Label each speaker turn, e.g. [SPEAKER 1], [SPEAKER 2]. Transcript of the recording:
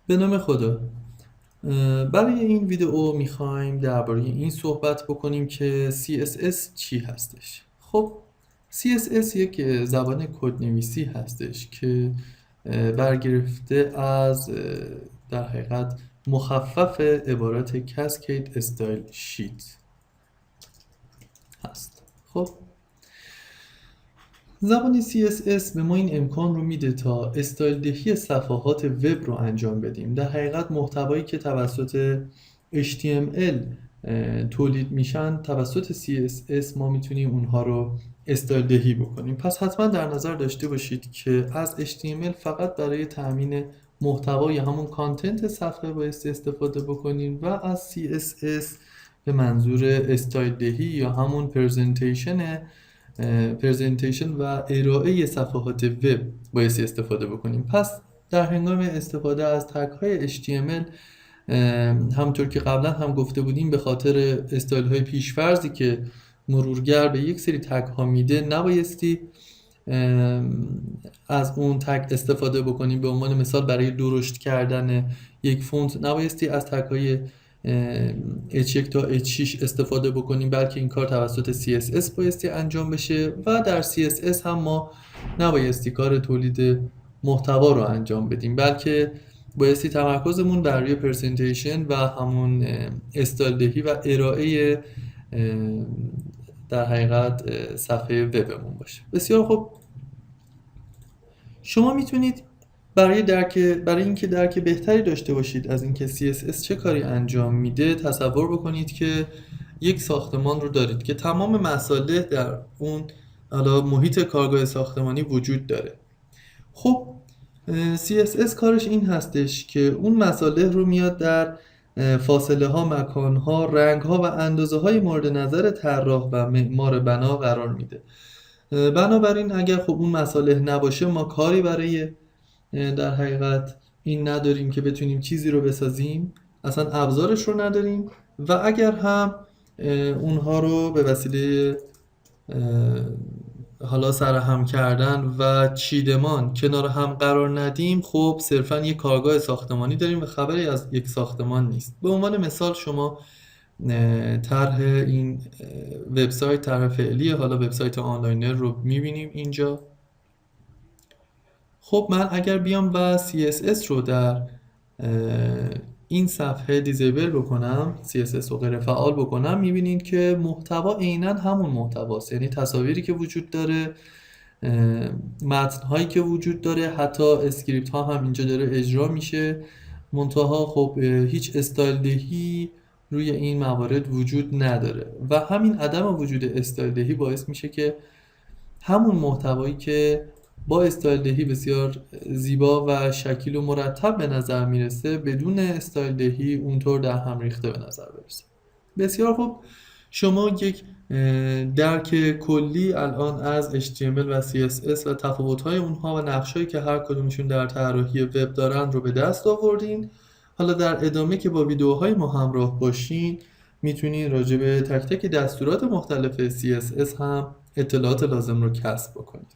[SPEAKER 1] به نام خدا. برای این ویدیو میخوایم درباره این صحبت بکنیم که CSS چی هستش. خب CSS یک زبان کدنویسی هستش که برگرفته از در حقیقت مخفف عبارت کاسکید استایل شیت هست. خب زبان CSS به ما این امکان رو میده تا استایل دهی صفحات وب رو انجام بدیم. در حقیقت محتوایی که توسط HTML تولید میشن توسط CSS ما میتونیم اونها رو استایل دهی بکنیم. پس حتما در نظر داشته باشید که از HTML فقط برای تامین محتوای همون کانتنت صفحه بایستی استفاده بکنیم و از CSS به منظور استایل دهی یا همون پرزنتیشن و ارائه صفحات وب بایستی استفاده بکنیم. پس در هنگام استفاده از تگ های HTML همونطور که قبلا هم گفته بودیم به خاطر استایل های پیشفرضی که مرورگر به یک سری تگ ها میده نبایستی از اون تگ استفاده بکنیم. به عنوان مثال برای درشت کردن یک فونت نبایستی از تگ های H1 تا H6 استفاده بکنیم، بلکه این کار توسط CSS بایستی انجام بشه و در CSS هم ما نبایستی کار تولید محتوا رو انجام بدیم، بلکه بایستی تمرکزمون بر روی پرزنتیشن و همون استایل دهی و ارائه در حقیقت صفحه وبمون باشه. بسیار خوب، شما میتونید برای اینکه درک بهتری داشته باشید از اینکه CSS چه کاری انجام میده تصور بکنید که یک ساختمان رو دارید که تمام مصالح در اون محیط کارگاه ساختمانی وجود داره. خب CSS کارش این هستش که اون مصالح رو میاد در فاصله ها، مکان ها، رنگ ها و اندازه های مورد نظر طراح و معمار بنا قرار میده. بنابراین اگر خب اون مصالح نباشه ما کاری برای در حقیقت این نداریم که بتونیم چیزی رو بسازیم، اصلا ابزارش رو نداریم و اگر هم اونها رو به وسیله حالا سرهم کردن و چیدمان کنار هم قرار ندیم، خب صرفا یک کارگاه ساختمانی داریم و خبری از یک ساختمان نیست. به عنوان مثال شما طرح این وبسایت، طرح فعلی حالا وبسایت آنلاینر رو میبینیم اینجا. خب من اگر بیام و CSS رو در این صفحه دیزیبل بکنم، CSS رو غیر فعال بکنم، میبینید که محتوا عیناً همون محتواست، یعنی تصاویری که وجود داره، متن هایی که وجود داره، حتی اسکریپت ها هم اینجا داره اجرا میشه، منتها خب هیچ استایل دهی روی این موارد وجود نداره و همین عدم وجود استایل دهی باعث میشه که همون محتوایی که با استایل دهی بسیار زیبا و شکیل و مرتب به نظر میرسه بدون استایل دهی اونطور در هم ریخته به نظر برسه. بسیار خوب، شما یک درک کلی الان از HTML و CSS و تفاوت‌های اونها و نقشایی که هر کدومشون در طراحی وب دارن رو به دست آوردین. حالا در ادامه که با ویدیوهای ما همراه باشین میتونین راجع به تک تک دستورات مختلف CSS هم اطلاعات لازم رو کسب بکنید.